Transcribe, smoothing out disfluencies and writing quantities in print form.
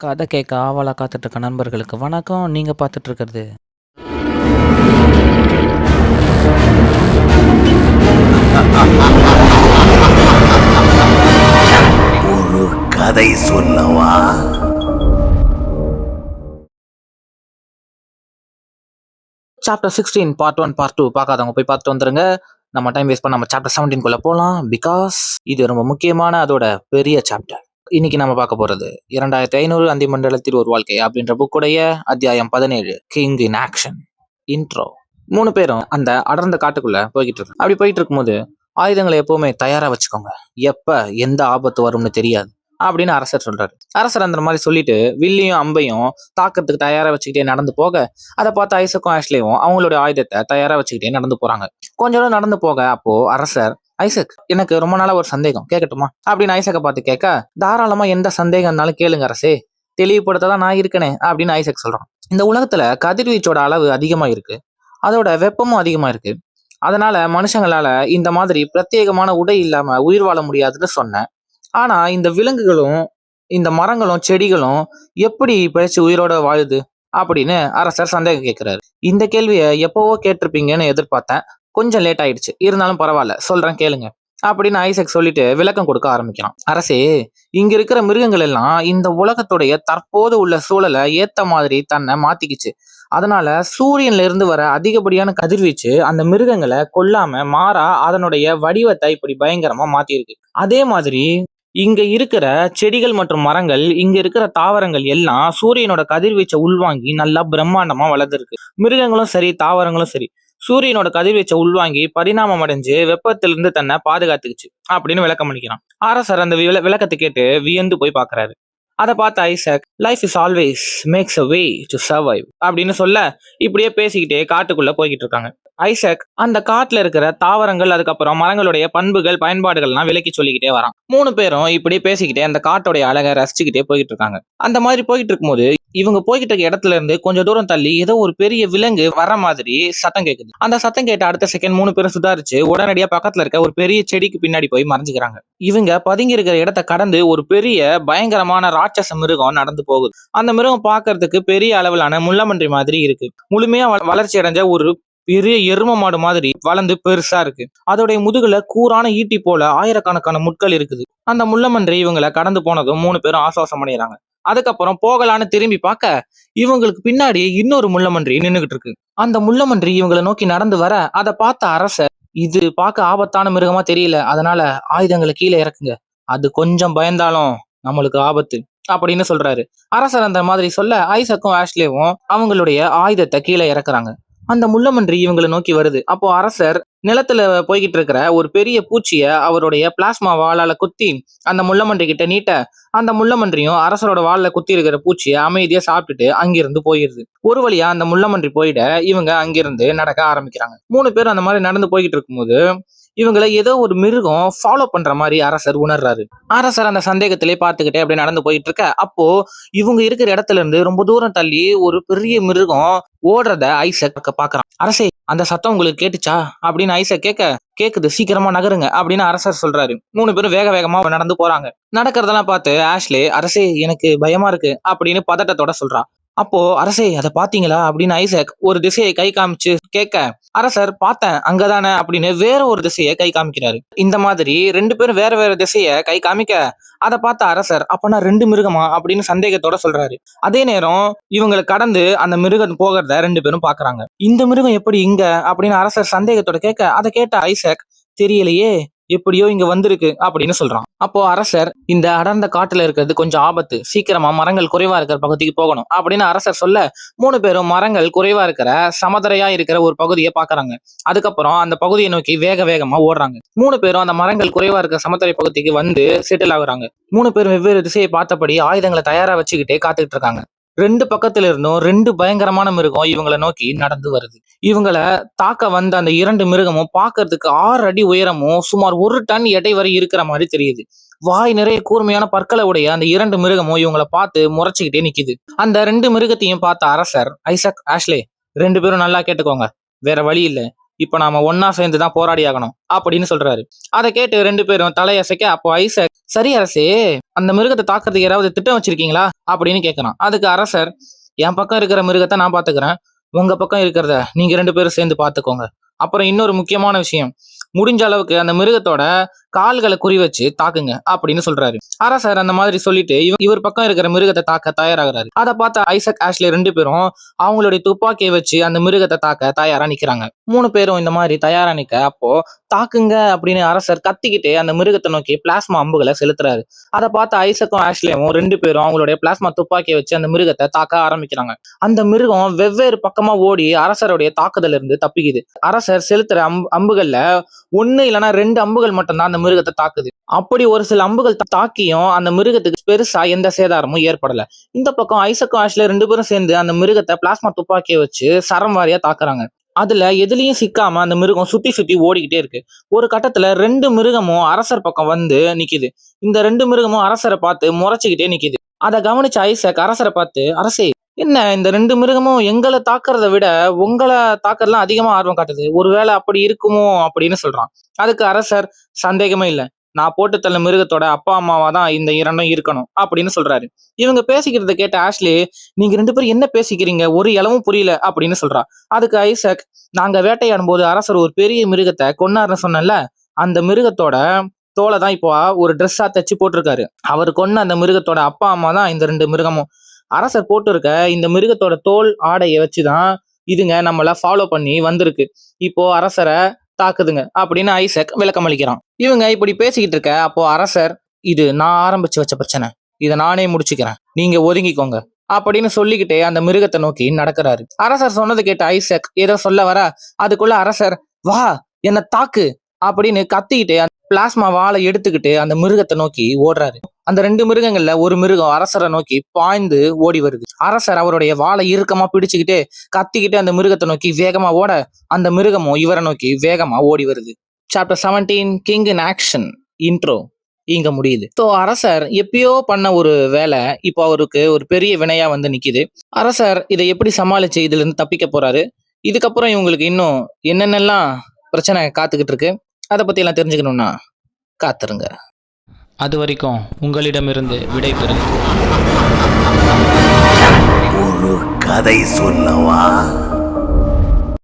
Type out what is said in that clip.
கதை கேட்க ஆவலா காத்துட்டு இருக்க நண்பர்களுக்கு வணக்கம். நீங்க பார்த்துட்டு இருக்கிறது ஒரு கதை சொல்லவா? சாப்டர் 16 பார்ட் 1 பார்ட் 2 பார்க்காதவங்க போய் பார்த்துட்டு வந்துருங்க. நம்ம டைம் வேஸ்ட் பண்ண நம்ம சாப்டர் 17 போகலாம். பிகாஸ் இது ரொம்ப முக்கியமான அதோட பெரிய சாப்டர். இன்னைக்கு நம்ம பார்க்க போறது 2500 அந்தி மண்டலத்தில் ஒரு வாழ்க்கை அப்படின்ற புக்குடைய அத்தியாயம் 17 கிங் இன் ஆக்ஷன். இன்ட்ரோ. 3 பேரும் அந்த அடர்ந்த காட்டுக்குள்ள போய்கிட்டு இருக்கு. அப்படி போயிட்டு இருக்கும்போது ஆயுதங்களை எப்பவுமே தயாரா வச்சுக்கோங்க, எப்ப எந்த ஆபத்து வரும்னு தெரியாது அப்படின்னு அரசர் சொல்றாரு. அரசர் அந்த மாதிரி சொல்லிட்டு வில்லியும் அம்பையும் தாக்கத்துக்கு தயாரா வச்சுக்கிட்டே நடந்து போக, அதை பார்த்து ஐசக்கும் ஆஷ்லேயும் அவங்களுடைய ஆயுதத்தை தயாரா வச்சுக்கிட்டே நடந்து போறாங்க. கொஞ்ச தூரம் நடந்து போக அப்போ அரசர், ஐசக், எனக்கு ரொம்ப நாளா ஒரு சந்தேகம் கேட்கட்டுமா அப்படின்னு ஐசக்கை பார்த்து கேட்க, தாராளமா எந்த சந்தேகம் இருந்தாலும் கேளுங்க அரசே, தெளிவுபடுத்ததான் நான் இருக்கனே அப்படின்னு ஐசக் சொல்றான். இந்த உலகத்துல கதிர்வீச்சோட அளவு அதிகமா இருக்கு, அதோட வெப்பமும் அதிகமா இருக்கு. அதனால மனுஷங்களால இந்த மாதிரி பிரத்யேகமான உடை இல்லாம உயிர் வாழ முடியாதுன்னு சொன்னேன். ஆனா இந்த விலங்குகளும் இந்த மரங்களும் செடிகளும் எப்படி பிழைச்சு உயிரோட வாழுது அப்படின்னு அரசர் சந்தேகம் கேட்கிறாரு. இந்த கேள்வியை எப்பவோ கேட்டிருப்பீங்கன்னு எதிர்பார்த்தேன், கொஞ்சம் லேட் ஆயிடுச்சு, இருந்தாலும் பரவாயில்ல சொல்றேன் கேளுங்க அப்படின்னு ஐசக் சொல்லிட்டு விளக்கம் கொடுக்க ஆரம்பிக்கிறான். அரசே, இங்க இருக்கிற மிருகங்கள் எல்லாம் இந்த உலகத்துடைய தற்போது உள்ள சூழலை ஏத்த மாதிரி தன்னை மாத்திக்கிச்சு. அதனால சூரியன்ல இருந்து வர அதிகப்படியான கதிர்வீச்சு அந்த மிருகங்களை கொல்லாம மாறா அதனுடைய வடிவத்தை இப்படி பயங்கரமா மாத்திருக்கு. அதே மாதிரி இங்க இருக்கிற செடிகள் மற்றும் மரங்கள், இங்க இருக்கிற தாவரங்கள் எல்லாம் சூரியனோட கதிர்வீச்சை உள்வாங்கி நல்லா பிரம்மாண்டமா வளர்ந்துருக்கு. மிருகங்களும் சரி தாவரங்களும் சரி சூரியனோட கதிர்வீச்சை உள்வாங்கி பரிணாமம் அடைஞ்சு வெப்பத்திலிருந்து தன்னை பாதுகாத்துக்குச்சு அப்படின்னு விளக்கம் பண்ணிக்கிறான். அரசர் அந்த விளக்கத்தை கேட்டு வியந்து போய் பாக்குறாரு. அதை பார்த்த Isaac, life is always maths a way to survive அப்படின்னு சொல்ல, இப்படியே பேசிக்கிட்டே காட்டுக்குள்ள போய்கிட்டு இருக்காங்க. ஐசக் அந்த காட்டுல இருக்கிற தாவரங்கள் அதுக்கப்புறம் மரங்களுடைய பண்புகள் பயன்பாடுகள்லாம் விலக்கி சொல்லிக்கிட்டே வரான். 3 பேரும் இப்படி பேசிக்கிட்டே அந்த காட்டோடைய அழகை ரசிச்சுக்கிட்டே போய்கிட்டு இருக்காங்க. அந்த மாதிரி போய்கிட்டு இருக்கும்போது இவங்க போய்கிட்டு இருக்க இடத்துல இருந்து கொஞ்சம் தூரம் தள்ளி ஏதோ ஒரு பெரிய விலங்கு வர மாதிரி சத்தம் கேட்குது. அந்த சத்தம் கேட்ட அடுத்த செகண்ட் 3 பேரும் சுதாரிச்சு உடனடியா பக்கத்துல இருக்க ஒரு பெரிய செடிக்கு பின்னாடி போய் மறைஞ்சுக்கிறாங்க. இவங்க பதுங்கி இருக்கிற இடத்தை கடந்து ஒரு பெரிய பயங்கரமான ராட்சச மிருகம் நடந்து போகுது. அந்த மிருகம் பார்க்கிறதுக்கு பெரிய அளவிலான முள்ளமன்றி மாதிரி இருக்கு. முழுமையா வளர்ச்சி அடைஞ்ச ஒரு பெரிய எரும மாடு மாதிரி வளர்ந்து பெருசா இருக்கு. அதோடைய முதுகுல கூரான ஈட்டி போல ஆயிரக்கணக்கான முட்கள் இருக்குது. அந்த முள்ளமன்றி இவங்களை கடந்து போனதும் 3 பேரும் ஆசுவாசம் அடைகிறாங்க. அதுக்கப்புறம் போகலான்னு திரும்பி பார்க்க இவங்களுக்கு பின்னாடி இன்னொரு முள்ளமன்றி நின்னுகிட்டு இருக்கு. அந்த முள்ளமன்றி இவங்களை நோக்கி நடந்து வர அதை பார்த்த அரசர், இது பார்க்க ஆபத்தான மிருகமா தெரியல, அதனால ஆயுதங்களை கீழே இறக்குங்க, அது கொஞ்சம் பயந்தாலும் நம்மளுக்கு ஆபத்து அப்படின்னு சொல்றாரு. அரசர் அந்த மாதிரி சொல்ல ஐசக்கும் ஆஷ்லேவும் அவங்களுடைய ஆயுதத்தை கீழே இறக்குறாங்க. அந்த முள்ளமன்றி இவங்களை நோக்கி வருது. அப்போ அரசர் நிலத்துல போய்கிட்டு இருக்கிற ஒரு பெரிய பூச்சிய அவருடைய பிளாஸ்மா வாளால குத்தி அந்த முள்ளமன்றி கிட்ட நீட்ட, அந்த முள்ளமன்றியும் அரசரோட வாள்ல குத்தி இருக்கிற பூச்சிய அமைதியா சாப்பிட்டுட்டு அங்கிருந்து போயிருது. ஒரு வழியா அந்த முள்ளமன்றி போயிட இவங்க அங்கிருந்து நடக்க ஆரம்பிக்கிறாங்க. 3 பேரும் அந்த மாதிரி நடந்து போய்கிட்டு இருக்கும்போது இவங்களை ஏதோ ஒரு மிருகம் ஃபாலோ பண்ற மாதிரி அரசர் உணர்றாரு. அரசர் அந்த சந்தேகத்திலே பார்த்துக்கிட்டே அப்படியே நடந்து போயிட்டு இருக்க, அப்போ இவங்க இருக்கிற இடத்துல இருந்து ரொம்ப தூரம் தள்ளி ஒரு பெரிய மிருகம் ஓடுறத ஐசக் பாக்குறான். அரசே, அந்த சத்தம் உங்களுக்கு கேட்டுச்சா அப்படின்னு ஐசக் கேட்க, கேக்குது, சீக்கிரமா நகருங்க அப்படின்னு அரசர் சொல்றாரு. 3 பேரும் வேக வேகமா நடந்து போறாங்க. நடக்கிறதெல்லாம் பார்த்து ஆஷ்லே, அரசே எனக்கு பயமா இருக்கு அப்படின்னு பதட்டத்தோட சொல்றா. அப்போ அரசே அதை பாத்தீங்களா அப்படின்னு ஐசக் ஒரு திசையை கை காமிச்சு கேட்க, அரசர் பார்த்தேன் அங்கதானே அப்படின்னு வேற ஒரு திசையை கை காமிக்கிறாரு. இந்த மாதிரி 2 பேரும் வேற வேற திசைய கை காமிக்க அதை பார்த்த அரசர், அப்பனா 2 மிருகமா அப்படின்னு சந்தேகத்தோட சொல்றாரு. அதே நேரம் இவங்களை கடந்து அந்த மிருகம் போகிறத 2 பேரும் பாக்குறாங்க. இந்த மிருகம் எப்படி இங்க அப்படின்னு அரசர் சந்தேகத்தோட கேட்க, அதை கேட்ட ஐசக், தெரியலையே, எப்படியோ இங்க வந்திருக்கு அப்படின்னு சொல்றான். அப்போ அரசர், இந்த அடர்ந்த காட்டுல இருக்கிறது கொஞ்சம் ஆபத்து, சீக்கிரமா மரங்கள் குறைவா இருக்கிற பகுதிக்கு போகணும் அப்படின்னு அரசர் சொல்ல 3 பேரும் மரங்கள் குறைவா இருக்கிற சமதரையா இருக்கிற ஒரு பகுதியை பாக்குறாங்க. அதுக்கப்புறம் அந்த பகுதியை நோக்கி வேக வேகமா ஓடுறாங்க. 3 பேரும் அந்த மரங்கள் குறைவா இருக்கிற சமதரை பகுதிக்கு வந்து செட்டில் ஆகுறாங்க. 3 பேரும் வெவ்வேறு திசையை பார்த்தபடி ஆயுதங்களை தயாரா வச்சுக்கிட்டே காத்துக்கிட்டு இருக்காங்க. 2 பக்கத்துல இருந்தும் 2 பயங்கரமான மிருகம் இவங்களை நோக்கி நடந்து வருது. இவங்களை தாக்க வந்த அந்த 2 மிருகமும் பார்க்கறதுக்கு 6 அடி உயரமும் சுமார் 1 டன் எடை வரை இருக்கிற மாதிரி தெரியுது. வாய் நிறைய கூர்மையான பற்களை உடைய அந்த 2 மிருகமும் இவங்களை பார்த்து முறைச்சுக்கிட்டே நிக்குது. அந்த 2 மிருகத்தையும் பார்த்த அரசர், ஐசக், ஆஷ்லே, 2 பேரும் நல்லா கேட்டுக்கோங்க, வேற வழி இல்ல, இப்ப நாம ஒன்னா சேர்ந்துதான் போராடி ஆகணும் அப்படின்னு சொல்றாரு. அதை கேட்டு 2 பேரும் தலையசைக்க அப்போ ஐசக், சரி அரசே, அந்த மிருகத்தை தாக்குறதுக்கு யாராவது திட்டம் வச்சிருக்கீங்களா அப்படின்னு கேட்கறான். அதுக்கு அரசர், என் பக்கம் இருக்கிற மிருகத்தை நான் பாத்துக்கிறேன், உங்க பக்கம் இருக்கிறத நீங்க 2 பேரும் சேர்ந்து பாத்துக்கோங்க. அப்புறம் இன்னொரு முக்கியமான விஷயம், முடிஞ்ச அளவுக்கு அந்த மிருகத்தோட கால்களை குறி வச்சு தாக்குங்க அப்படின்னு சொல்றாரு. அரசர் அந்த மாதிரி சொல்லிட்டு இவர் பக்கம் இருக்கிற மிருகத்தை தாக்க தயாராகிறாரு. அதை பார்த்த ஐசக் ஆஷ்லே 2 பேரும் அவங்களுடைய துப்பாக்கியை வச்சு அந்த மிருகத்தை தாக்க தயாரா நிக்கிறாங்க. 3 பேரும் இந்த மாதிரி தயாரா நிக்க, அப்போ தாக்குங்க அப்படின்னு அரசர் கத்திக்கிட்டே அந்த மிருகத்தை நோக்கி பிளாஸ்மா அம்புகளை செலுத்துறாரு. அதை பார்த்த ஐசக்கும் ஆஷ்லேயும் 2 பேரும் அவங்களுடைய பிளாஸ்மா துப்பாக்கியை வச்சு அந்த மிருகத்தை தாக்க ஆரம்பிக்கிறாங்க. அந்த மிருகம் வெவ்வேறு பக்கமா ஓடி அரசருடைய தாக்குதல இருந்து தப்பிக்குது. அரசர் செலுத்துற அம்புகள்ல 1 இல்லைன்னா 2 அம்புகள் மட்டும்தான் அந்த மிருகத்தை தாக்குது. அப்படி ஒரு சில அம்புகள் தாக்கியும் அந்த மிருகத்துக்கு பெருசா எந்த சேதாரமும் ஏற்படல. இந்த பக்கம் ஐசக்கும் ஆஷ்லே 2 பேரும் சேர்ந்து அந்த மிருகத்தை பிளாஸ்மா துப்பாக்கியை வச்சு சரம் வாரியா தாக்குறாங்க. அதுல எதுலயும் சிக்காம அந்த மிருகம் சுத்தி சுத்தி ஓடிக்கிட்டே இருக்கு. ஒரு கட்டத்துல 2 மிருகமும் அரசர் பக்கம் வந்து நிக்குது. இந்த 2 மிருகமும் அரசரை பார்த்து முறைச்சுக்கிட்டே நிக்குது. அதை கவனிச்ச ஐசக் அரசரை பார்த்து, அரசே, என்ன இந்த 2 மிருகமும் எங்களை தாக்குறதை விட உங்களை தாக்குறதுலாம் அதிகமா ஆர்வம் காட்டுது, ஒருவேளை அப்படி இருக்குமோ அப்படின்னு சொல்றான். அதுக்கு அரசர், சந்தேகமே இல்ல, நான் போட்டு தள்ள மிருகத்தோட அப்பா அம்மாவா தான் இந்த 2ம் இருக்கணும் அப்படின்னு சொல்றாரு. இவங்க பேசிக்கிறத கேட்ட ஆஷ்லி, நீங்க 2 பேரும் என்ன பேசிக்கிறீங்க, ஒரு இளவும் புரியல அப்படின்னு சொல்றா. அதுக்கு ஐசக், நாங்க வேட்டையாடும் போது அரசர் ஒரு பெரிய மிருகத்தை கொன்னாருன்னு சொன்னேன்ல, அந்த மிருகத்தோட தோலை தான் இப்போ ஒரு ட்ரெஸ்ஸா தச்சு போட்டிருக்காரு. அவர் கொன்ன அந்த மிருகத்தோட அப்பா அம்மா தான் இந்த 2 மிருகமும். அரசர் போட்டு இருக்க இந்த மிருகத்தோட தோல் ஆடையை வச்சுதான் இதுங்க நம்மள ஃபாலோ பண்ணி வந்திருக்கு, இப்போ அரசரை தாக்குதுங்க அப்படின்னு ஐசக் விளக்கம் அளிக்கிறான். இவங்க இப்படி பேசிக்கிட்டு இருக்க, அப்போ அரசர், இது நான் ஆரம்பிச்சு வச்ச பிரச்சனை, இதை நானே முடிச்சுக்கிறேன், நீங்க ஒதுங்கிக்கோங்க அப்படின்னு சொல்லிக்கிட்டே அந்த மிருகத்தை நோக்கி நடக்கிறாரு. அரசர் சொன்னது கேட்ட ஐசக் ஏதோ சொல்ல வர, அதுக்குள்ள அரசர், வா என்ன தாக்கு அப்படின்னு கத்திக்கிட்டே பிளாஸ்மா வாளை எடுத்துக்கிட்டு அந்த மிருகத்தை நோக்கி ஓடுறாரு. அந்த 2 மிருகங்கள்ல ஒரு மிருகம் அரசரை நோக்கி பாய்ந்து ஓடி வருது. அரசர் அவருடைய வாளை இறுக்கமா பிடிச்சுக்கிட்டு கத்திக்கிட்டு அந்த மிருகத்தை நோக்கி வேகமா ஓட, அந்த மிருகமும் இவரை நோக்கி வேகமா ஓடி வருது. Chapter 17 king in action intro இங்க முடியுது. ஸோ அரசர் எப்பயோ பண்ண ஒரு வேலை இப்போ அவருக்கு ஒரு பெரிய வினையா வந்து நிக்குது. அரசர் இதை எப்படி சமாளிச்சு இதுல இருந்து தப்பிக்க போறாரு, இதுக்கப்புறம் இவங்களுக்கு இன்னும் என்னென்னலாம் பிரச்சனை காத்துக்கிட்டு இருக்கு, அதை பத்தி எல்லாம் தெரிஞ்சுக்கணும்னா காத்துருங்க. அது வரைக்கும் உங்களிடமிருந்து விடை பெறுகிறேன். ஒரு கதை சொல்லவா?